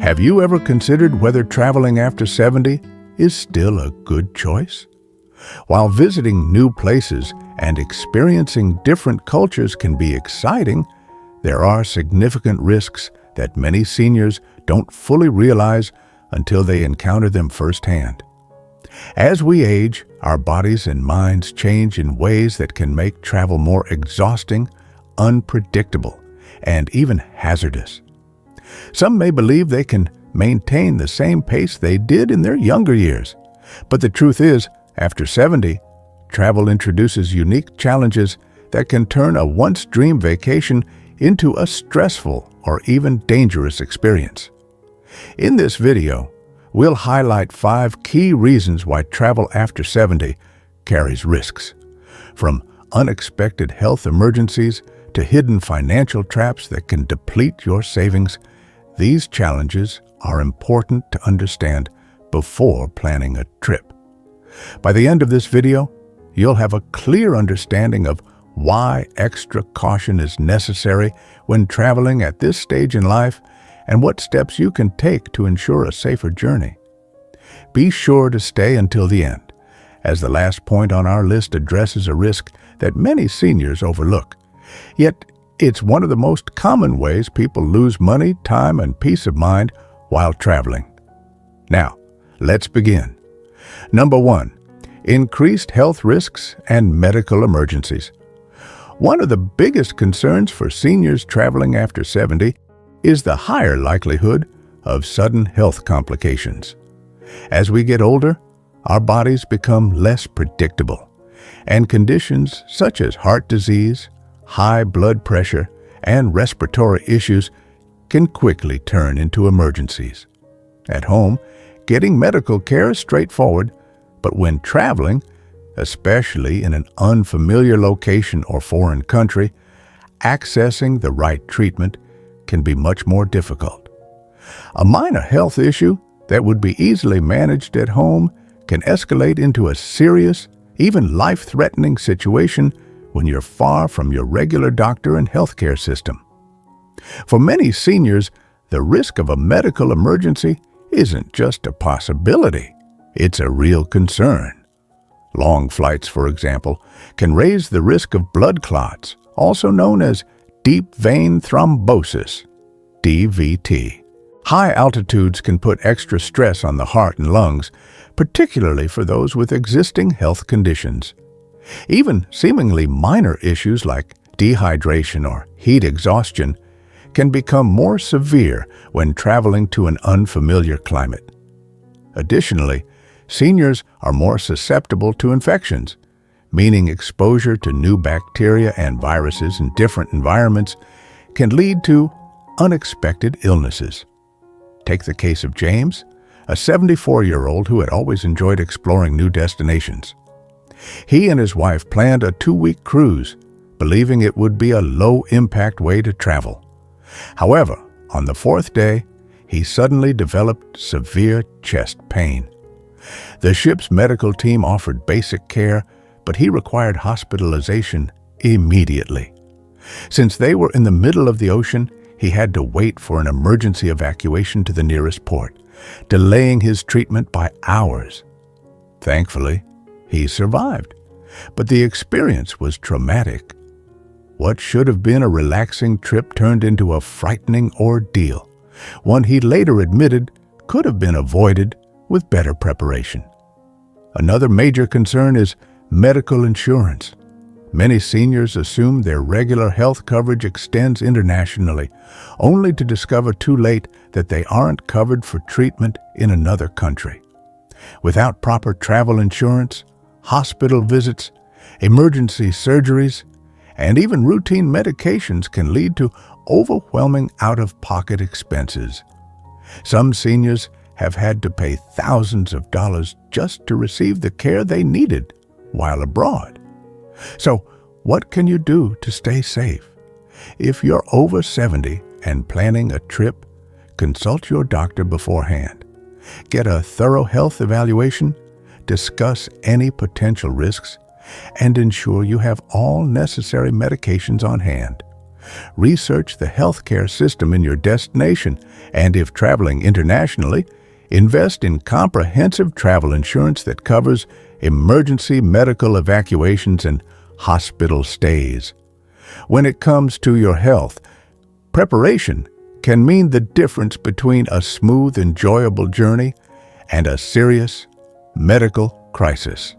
Have you ever considered whether traveling after 70 is still a good choice? While visiting new places and experiencing different cultures can be exciting, there are significant risks that many seniors don't fully realize until they encounter them firsthand. As we age, our bodies and minds change in ways that can make travel more exhausting, unpredictable, and even hazardous. Some may believe they can maintain the same pace they did in their younger years. But the truth is, after 70, travel introduces unique challenges that can turn a once-dreamed vacation into a stressful or even dangerous experience. In this video, we'll highlight 5 key reasons why travel after 70 carries risks. From unexpected health emergencies to hidden financial traps that can deplete your savings, these challenges are important to understand before planning a trip. By the end of this video, you'll have a clear understanding of why extra caution is necessary when traveling at this stage in life and what steps you can take to ensure a safer journey. Be sure to stay until the end, as the last point on our list addresses a risk that many seniors overlook. Yet, it's one of the most common ways people lose money, time, and peace of mind while traveling. Now, let's begin. Number 1. Increased health risks and medical emergencies. One of the biggest concerns for seniors traveling after 70 is the higher likelihood of sudden health complications. As we get older, our bodies become less predictable, and conditions such as heart disease, high blood pressure, and respiratory issues can quickly turn into emergencies. At home, getting medical care is straightforward, but when traveling, especially in an unfamiliar location or foreign country, accessing the right treatment can be much more difficult. A minor health issue that would be easily managed at home can escalate into a serious, even life-threatening situation when you're far from your regular doctor and healthcare system. For many seniors, the risk of a medical emergency isn't just a possibility, it's a real concern. Long flights, for example, can raise the risk of blood clots, also known as deep vein thrombosis, DVT. High altitudes can put extra stress on the heart and lungs, particularly for those with existing health conditions. Even seemingly minor issues like dehydration or heat exhaustion can become more severe when traveling to an unfamiliar climate. Additionally, seniors are more susceptible to infections, meaning exposure to new bacteria and viruses in different environments can lead to unexpected illnesses. Take the case of James, a 74-year-old who had always enjoyed exploring new destinations. He and his wife planned a 2-week cruise, believing it would be a low-impact way to travel. However, on the 4th day, he suddenly developed severe chest pain. The ship's medical team offered basic care, but he required hospitalization immediately. Since they were in the middle of the ocean, he had to wait for an emergency evacuation to the nearest port, delaying his treatment by hours. Thankfully, he survived, but the experience was traumatic. What should have been a relaxing trip turned into a frightening ordeal, one he later admitted could have been avoided with better preparation. Another major concern is medical insurance. Many seniors assume their regular health coverage extends internationally, only to discover too late that they aren't covered for treatment in another country. Without proper travel insurance, hospital visits, emergency surgeries, and even routine medications can lead to overwhelming out-of-pocket expenses. Some seniors have had to pay thousands of dollars just to receive the care they needed while abroad. So, what can you do to stay safe? If you're over 70 and planning a trip, consult your doctor beforehand. Get a thorough health evaluation, discuss any potential risks, and ensure you have all necessary medications on hand. Research the healthcare system in your destination, and if traveling internationally, invest in comprehensive travel insurance that covers emergency medical evacuations and hospital stays. When it comes to your health, preparation can mean the difference between a smooth, enjoyable journey and a serious medical crisis.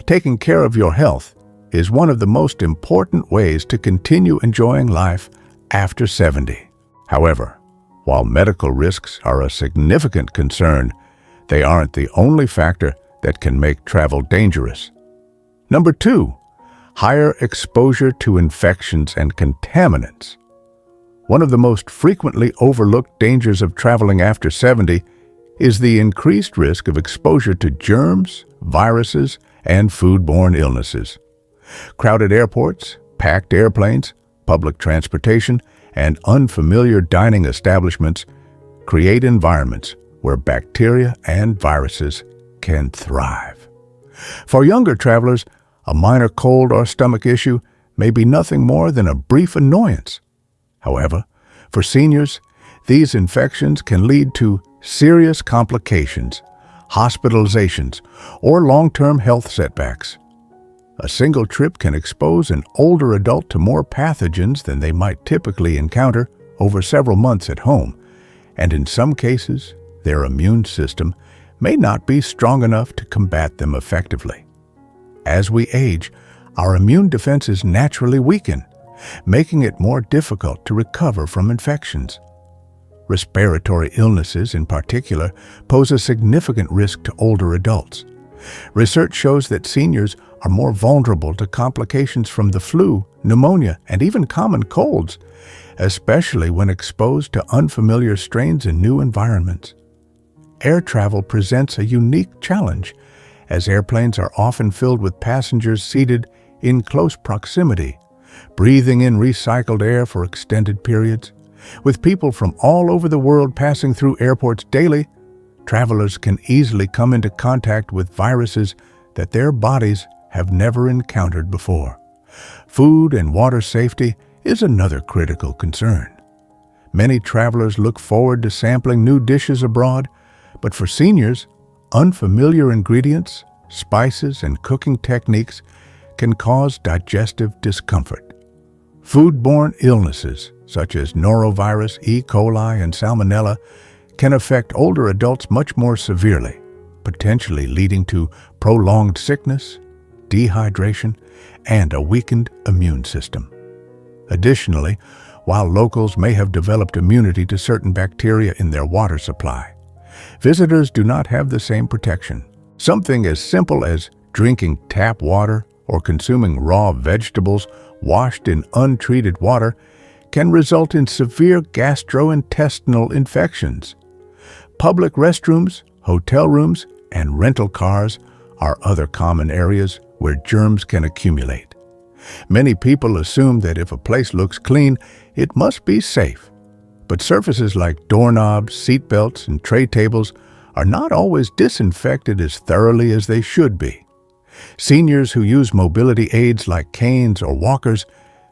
Taking care of your health is one of the most important ways to continue enjoying life after 70. However, while medical risks are a significant concern, they aren't the only factor that can make travel dangerous. Number 2, higher exposure to infections and contaminants. One of the most frequently overlooked dangers of traveling after 70 is the increased risk of exposure to germs, viruses, and foodborne illnesses. Crowded airports, packed airplanes, public transportation, and unfamiliar dining establishments create environments where bacteria and viruses can thrive. For younger travelers, a minor cold or stomach issue may be nothing more than a brief annoyance. However, for seniors, these infections can lead to serious complications, hospitalizations, or long-term health setbacks. A single trip can expose an older adult to more pathogens than they might typically encounter over several months at home, and in some cases, their immune system may not be strong enough to combat them effectively. As we age, our immune defenses naturally weaken, making it more difficult to recover from infections. Respiratory illnesses, in particular, pose a significant risk to older adults. Research shows that seniors are more vulnerable to complications from the flu, pneumonia, and even common colds, especially when exposed to unfamiliar strains in new environments. Air travel presents a unique challenge, as airplanes are often filled with passengers seated in close proximity, breathing in recycled air for extended periods. With people from all over the world passing through airports daily, travelers can easily come into contact with viruses that their bodies have never encountered before. Food and water safety is another critical concern. Many travelers look forward to sampling new dishes abroad, but for seniors, unfamiliar ingredients, spices, and cooking techniques can cause digestive discomfort. Foodborne illnesses, such as norovirus, E. coli, and salmonella, can affect older adults much more severely, potentially leading to prolonged sickness, dehydration, and a weakened immune system. Additionally, while locals may have developed immunity to certain bacteria in their water supply, visitors do not have the same protection. Something as simple as drinking tap water or consuming raw vegetables washed in untreated water can result in severe gastrointestinal infections. Public restrooms, hotel rooms, and rental cars are other common areas where germs can accumulate. Many people assume that if a place looks clean, it must be safe. But surfaces like doorknobs, seatbelts, and tray tables are not always disinfected as thoroughly as they should be. Seniors who use mobility aids like canes or walkers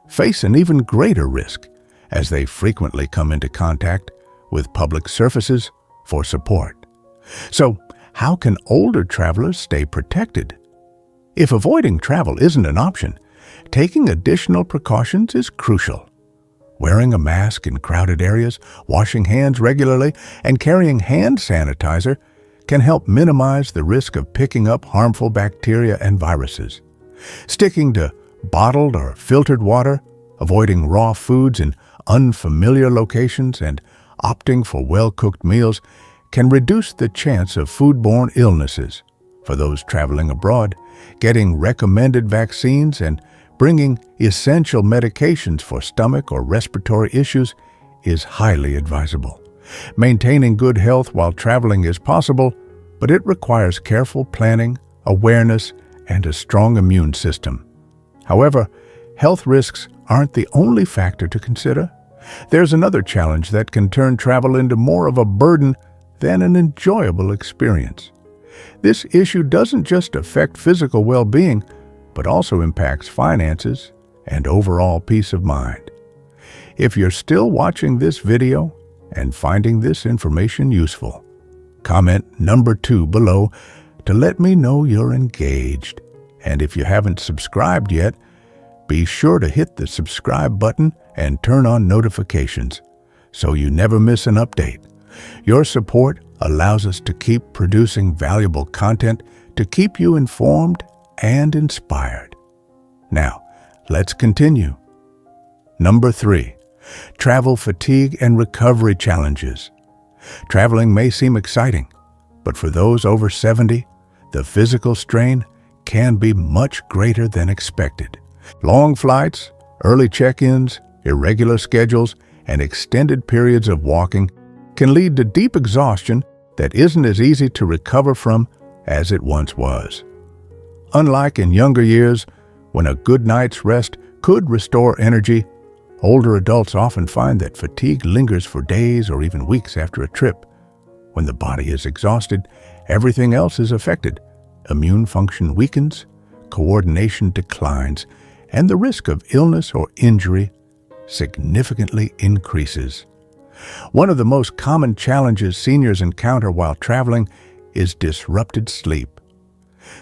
face an even greater risk, as they frequently come into contact with public surfaces for support. So, how can older travelers stay protected? If avoiding travel isn't an option, taking additional precautions is crucial. Wearing a mask in crowded areas, washing hands regularly, and carrying hand sanitizer can help minimize the risk of picking up harmful bacteria and viruses. Sticking to bottled or filtered water, avoiding raw foods in unfamiliar locations, and opting for well-cooked meals can reduce the chance of foodborne illnesses. For those traveling abroad, getting recommended vaccines and bringing essential medications for stomach or respiratory issues is highly advisable. Maintaining good health while traveling is possible, but it requires careful planning, awareness, and a strong immune system. However, health risks aren't the only factor to consider. There's another challenge that can turn travel into more of a burden than an enjoyable experience. This issue doesn't just affect physical well-being, but also impacts finances and overall peace of mind. If you're still watching this video and finding this information useful, comment number 2 below to let me know you're engaged. And if you haven't subscribed yet, be sure to hit the subscribe button and turn on notifications so you never miss an update. Your support allows us to keep producing valuable content to keep you informed and inspired. Now, let's continue. Number 3, travel fatigue and recovery challenges. Traveling may seem exciting, but for those over 70, the physical strain can be much greater than expected. Long flights, early check-ins, irregular schedules, and extended periods of walking can lead to deep exhaustion that isn't as easy to recover from as it once was. Unlike in younger years, when a good night's rest could restore energy, older adults often find that fatigue lingers for days or even weeks after a trip. When the body is exhausted, everything else is affected. Immune function weakens, coordination declines, and the risk of illness or injury significantly increases. One of the most common challenges seniors encounter while traveling is disrupted sleep.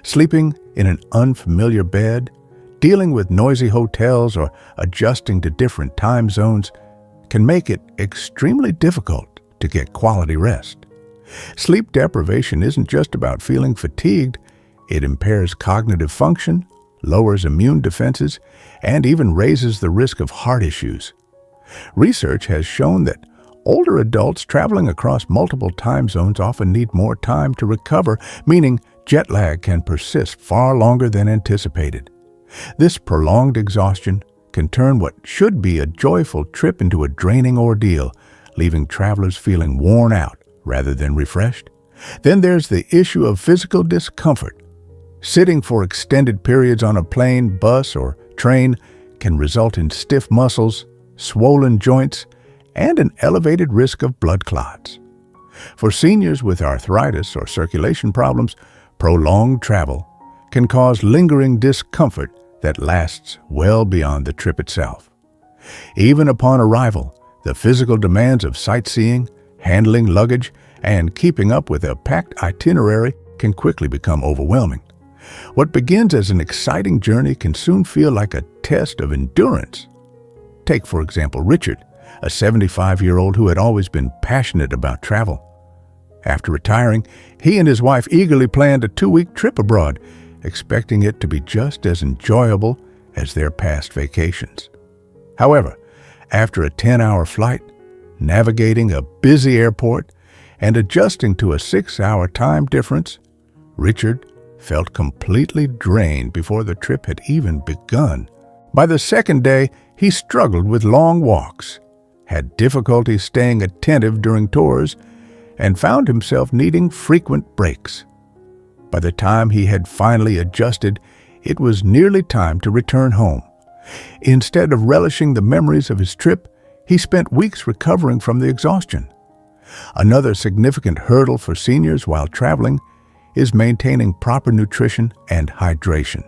Sleeping in an unfamiliar bed, dealing with noisy hotels, or adjusting to different time zones can make it extremely difficult to get quality rest. Sleep deprivation isn't just about feeling fatigued. It impairs cognitive function, lowers immune defenses, and even raises the risk of heart issues. Research has shown that older adults traveling across multiple time zones often need more time to recover, meaning jet lag can persist far longer than anticipated. This prolonged exhaustion can turn what should be a joyful trip into a draining ordeal, leaving travelers feeling worn out rather than refreshed. Then there's the issue of physical discomfort. Sitting for extended periods on a plane, bus, or train can result in stiff muscles, swollen joints, and an elevated risk of blood clots. For seniors with arthritis or circulation problems, prolonged travel can cause lingering discomfort that lasts well beyond the trip itself. Even upon arrival, the physical demands of sightseeing, handling luggage, and keeping up with a packed itinerary can quickly become overwhelming. What begins as an exciting journey can soon feel like a test of endurance. Take, for example, Richard, a 75-year-old who had always been passionate about travel. After retiring, he and his wife eagerly planned a 2-week trip abroad, expecting it to be just as enjoyable as their past vacations. However, after a 10-hour flight, navigating a busy airport, and adjusting to a 6-hour time difference, Richard felt completely drained before the trip had even begun. By the second day, he struggled with long walks, had difficulty staying attentive during tours, and found himself needing frequent breaks. By the time he had finally adjusted, it was nearly time to return home. Instead of relishing the memories of his trip, he spent weeks recovering from the exhaustion. Another significant hurdle for seniors while traveling is maintaining proper nutrition and hydration.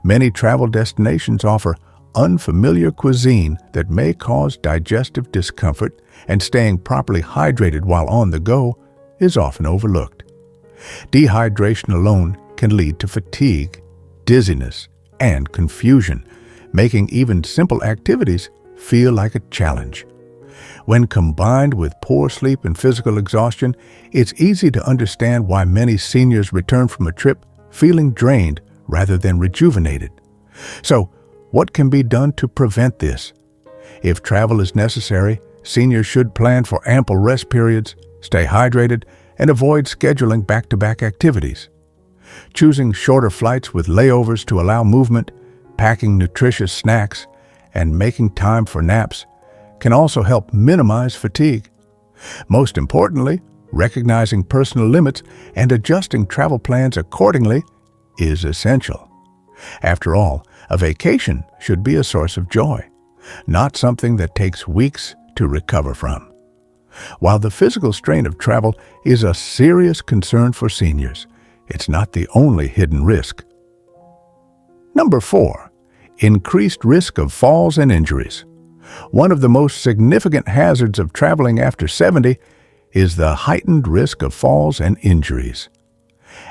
Many travel destinations offer unfamiliar cuisine that may cause digestive discomfort, and staying properly hydrated while on the go is often overlooked. Dehydration alone can lead to fatigue, dizziness, and confusion, making even simple activities feel like a challenge. When combined with poor sleep and physical exhaustion, it's easy to understand why many seniors return from a trip feeling drained rather than rejuvenated. So, what can be done to prevent this? If travel is necessary, seniors should plan for ample rest periods, stay hydrated, and avoid scheduling back-to-back activities. Choosing shorter flights with layovers to allow movement, packing nutritious snacks, and making time for naps can also help minimize fatigue. Most importantly, recognizing personal limits and adjusting travel plans accordingly is essential. After all, a vacation should be a source of joy, not something that takes weeks to recover from. While the physical strain of travel is a serious concern for seniors, it's not the only hidden risk. Number 4, increased risk of falls and injuries. One of the most significant hazards of traveling after 70 is the heightened risk of falls and injuries.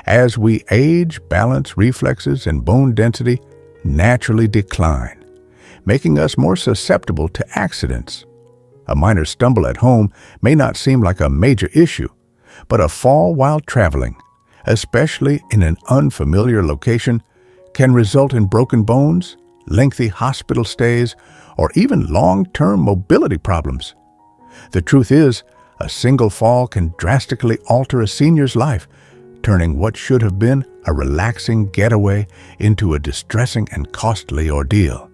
As we age, balance, reflexes, and bone density naturally decline, making us more susceptible to accidents. A minor stumble at home may not seem like a major issue, but a fall while traveling, especially in an unfamiliar location, can result in broken bones, lengthy hospital stays, or even long-term mobility problems. The truth is, a single fall can drastically alter a senior's life, turning what should have been a relaxing getaway into a distressing and costly ordeal.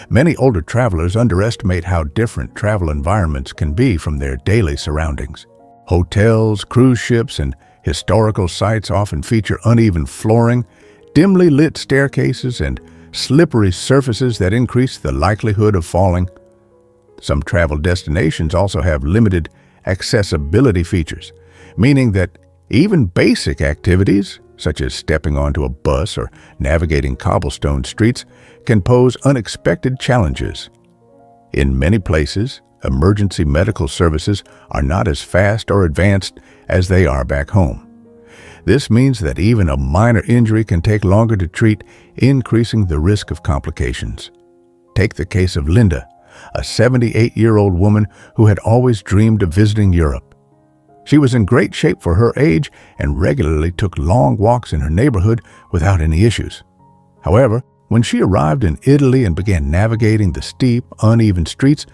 Many older travelers underestimate how different travel environments can be from their daily surroundings. Hotels, cruise ships, and historical sites often feature uneven flooring, dimly lit staircases, and slippery surfaces that increase the likelihood of falling. Some travel destinations also have limited accessibility features, meaning that even basic activities, such as stepping onto a bus or navigating cobblestone streets, can pose unexpected challenges. In many places, emergency medical services are not as fast or advanced as they are back home. This means that even a minor injury can take longer to treat, increasing the risk of complications. Take the case of Linda, a 78-year-old woman who had always dreamed of visiting Europe. She was in great shape for her age and regularly took long walks in her neighborhood without any issues. However, when she arrived in Italy and began navigating the steep, uneven streets,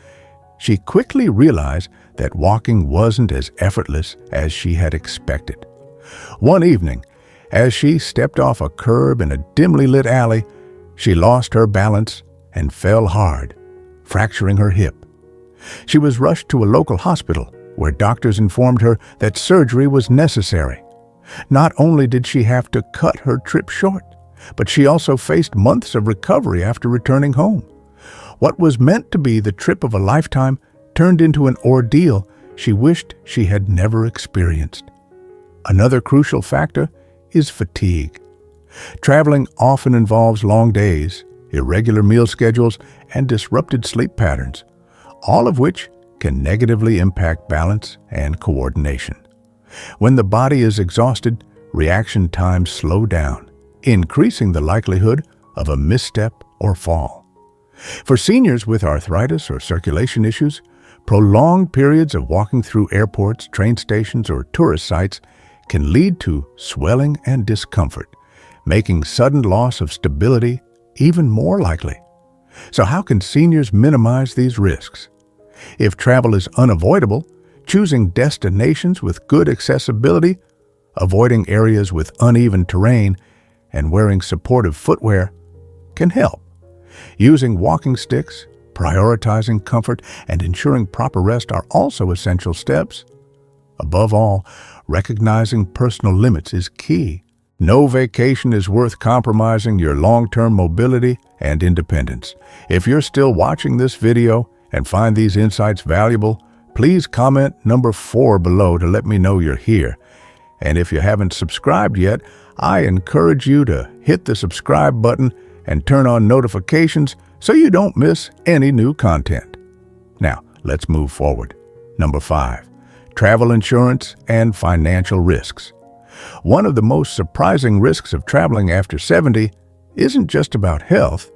she quickly realized that walking wasn't as effortless as she had expected. One evening, as she stepped off a curb in a dimly lit alley, she lost her balance and fell hard, fracturing her hip. She was rushed to a local hospital, where doctors informed her that surgery was necessary. Not only did she have to cut her trip short, but she also faced months of recovery after returning home. What was meant to be the trip of a lifetime turned into an ordeal she wished she had never experienced. Another crucial factor is fatigue. Traveling often involves long days, irregular meal schedules, and disrupted sleep patterns, all of which can negatively impact balance and coordination. When the body is exhausted, reaction times slow down, increasing the likelihood of a misstep or fall. For seniors with arthritis or circulation issues, prolonged periods of walking through airports, train stations, or tourist sites can lead to swelling and discomfort, making sudden loss of stability even more likely. So how can seniors minimize these risks? If travel is unavoidable, choosing destinations with good accessibility, avoiding areas with uneven terrain, and wearing supportive footwear can help. Using walking sticks, prioritizing comfort, and ensuring proper rest are also essential steps. Above all, recognizing personal limits is key. No vacation is worth compromising your long-term mobility and independence. If you're still watching this video and find these insights valuable, please comment number 4 below to let me know you're here. And if you haven't subscribed yet, I encourage you to hit the subscribe button and turn on notifications so you don't miss any new content. Now, let's move forward. Number 5, travel insurance and financial risks. One of the most surprising risks of traveling after 70 isn't just about health,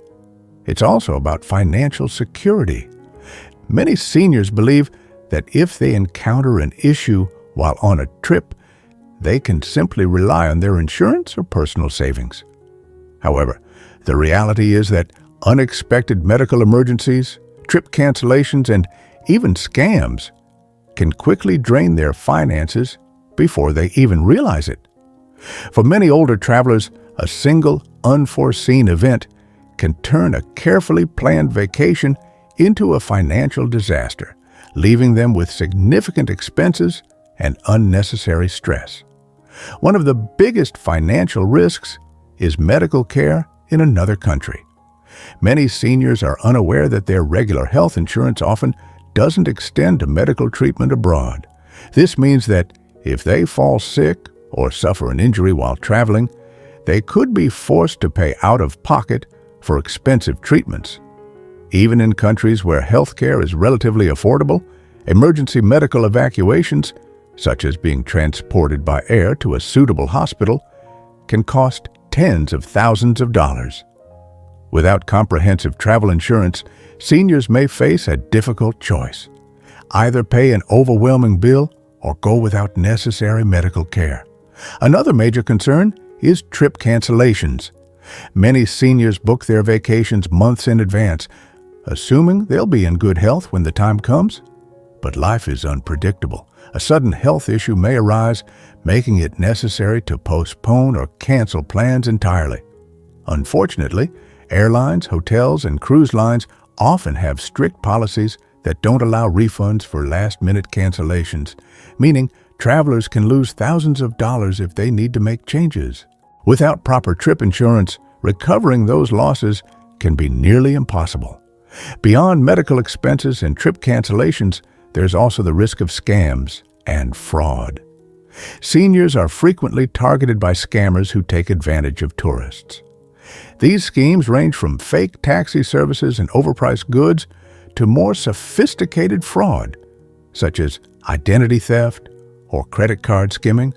it's also about financial security. Many seniors believe that if they encounter an issue while on a trip, they can simply rely on their insurance or personal savings. However, the reality is that unexpected medical emergencies, trip cancellations, and even scams can quickly drain their finances before they even realize it. For many older travelers, a single unforeseen event can turn a carefully planned vacation into a financial disaster, leaving them with significant expenses and unnecessary stress. One of the biggest financial risks is medical care in another country. Many seniors are unaware that their regular health insurance often doesn't extend to medical treatment abroad. This means that if they fall sick or suffer an injury while traveling, they could be forced to pay out of pocket for expensive treatments. Even in countries where healthcare is relatively affordable, emergency medical evacuations, such as being transported by air to a suitable hospital, can cost tens of thousands of dollars. Without comprehensive travel insurance, seniors may face a difficult choice. Either pay an overwhelming bill or go without necessary medical care. Another major concern is trip cancellations. Many seniors book their vacations months in advance, assuming they'll be in good health when the time comes. But life is unpredictable. A sudden health issue may arise, making it necessary to postpone or cancel plans entirely. Unfortunately, airlines, hotels, and cruise lines often have strict policies that don't allow refunds for last-minute cancellations, meaning travelers can lose thousands of dollars if they need to make changes. Without proper trip insurance, recovering those losses can be nearly impossible. Beyond medical expenses and trip cancellations, there's also the risk of scams and fraud. Seniors are frequently targeted by scammers who take advantage of tourists. These schemes range from fake taxi services and overpriced goods to more sophisticated fraud, such as identity theft or credit card skimming.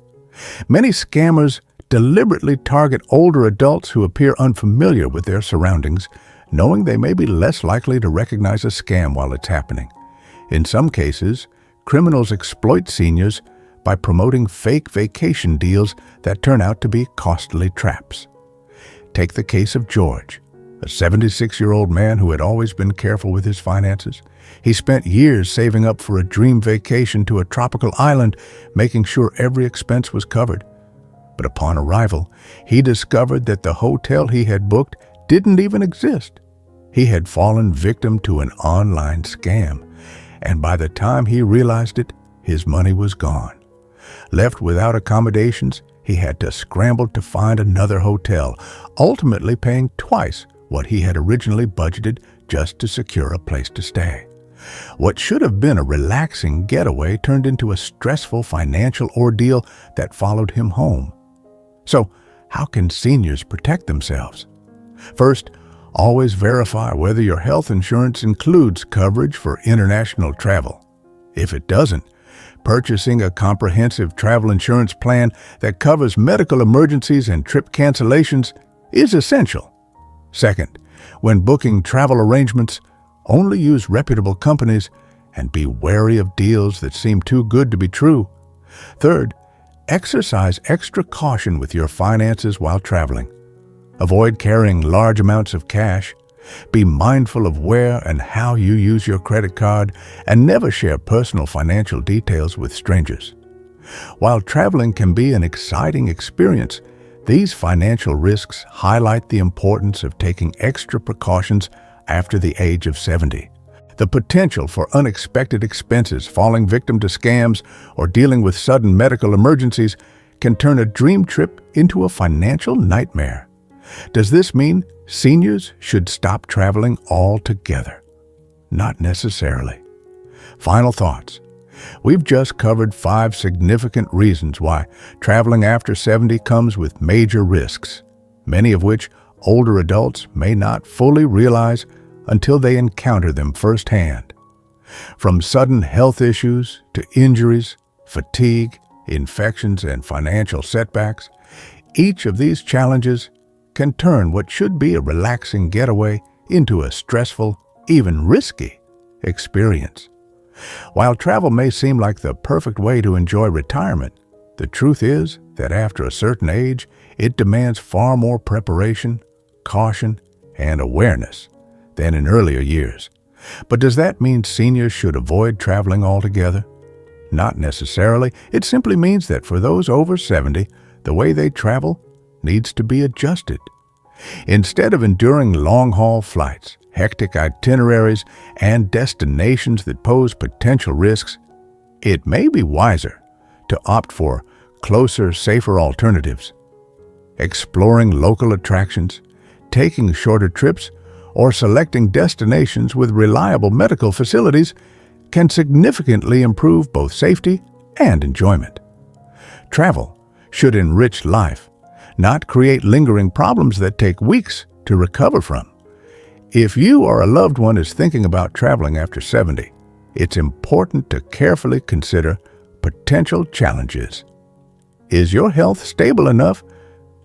Many scammers deliberately target older adults who appear unfamiliar with their surroundings, knowing they may be less likely to recognize a scam while it's happening. In some cases, criminals exploit seniors by promoting fake vacation deals that turn out to be costly traps. Take the case of George, a 76-year-old man who had always been careful with his finances. He spent years saving up for a dream vacation to a tropical island, making sure every expense was covered. But upon arrival, he discovered that the hotel he had booked didn't even exist. He had fallen victim to an online scam, and by the time he realized it, his money was gone. Left without accommodations, he had to scramble to find another hotel, ultimately paying twice what he had originally budgeted just to secure a place to stay. What should have been a relaxing getaway turned into a stressful financial ordeal that followed him home. So, how can seniors protect themselves? First, always verify whether your health insurance includes coverage for international travel. If it doesn't, purchasing a comprehensive travel insurance plan that covers medical emergencies and trip cancellations is essential. Second, when booking travel arrangements, only use reputable companies and be wary of deals that seem too good to be true. Third, exercise extra caution with your finances while traveling. Avoid carrying large amounts of cash. Be mindful of where and how you use your credit card, and never share personal financial details with strangers. While traveling can be an exciting experience, these financial risks highlight the importance of taking extra precautions after the age of 70. The potential for unexpected expenses, falling victim to scams, or dealing with sudden medical emergencies can turn a dream trip into a financial nightmare. Does this mean seniors should stop traveling altogether? Not necessarily. Final thoughts. We've just covered 5 significant reasons why traveling after 70 comes with major risks, many of which older adults may not fully realize until they encounter them firsthand. From sudden health issues to injuries, fatigue, infections, and financial setbacks, each of these challenges can turn what should be a relaxing getaway into a stressful, even risky experience. While travel may seem like the perfect way to enjoy retirement, the truth is that after a certain age, it demands far more preparation, caution, and awareness than in earlier years. But does that mean seniors should avoid traveling altogether? Not necessarily. It simply means that for those over 70, the way they travel needs to be adjusted. Instead of enduring long-haul flights, hectic itineraries, and destinations that pose potential risks, it may be wiser to opt for closer, safer alternatives. Exploring local attractions, taking shorter trips, or selecting destinations with reliable medical facilities can significantly improve both safety and enjoyment. Travel should enrich life, not create lingering problems that take weeks to recover from. If you or a loved one is thinking about traveling after 70, it's important to carefully consider potential challenges. Is your health stable enough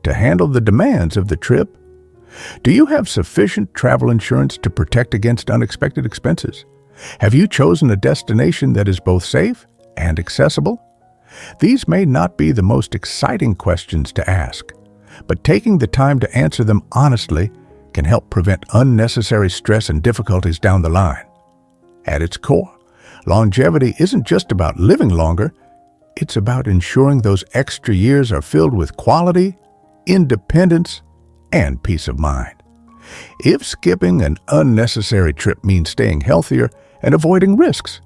to handle the demands of the trip? Do you have sufficient travel insurance to protect against unexpected expenses? Have you chosen a destination that is both safe and accessible? These may not be the most exciting questions to ask, but taking the time to answer them honestly can help prevent unnecessary stress and difficulties down the line. At its core, longevity isn't just about living longer, it's about ensuring those extra years are filled with quality, independence, and peace of mind. If skipping an unnecessary trip means staying healthier and avoiding risks,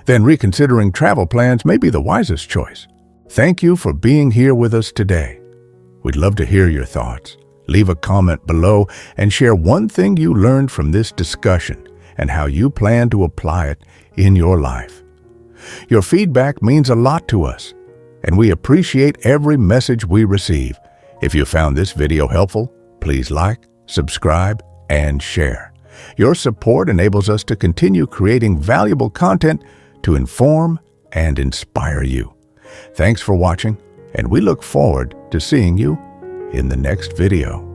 then reconsidering travel plans may be the wisest choice. Thank you for being here with us today. We'd love to hear your thoughts. Leave a comment below and share one thing you learned from this discussion and how you plan to apply it in your life. Your feedback means a lot to us, and we appreciate every message we receive. If you found this video helpful, please like, subscribe, and share. Your support enables us to continue creating valuable content to inform and inspire you. Thanks for watching, and we look forward to seeing you in the next video.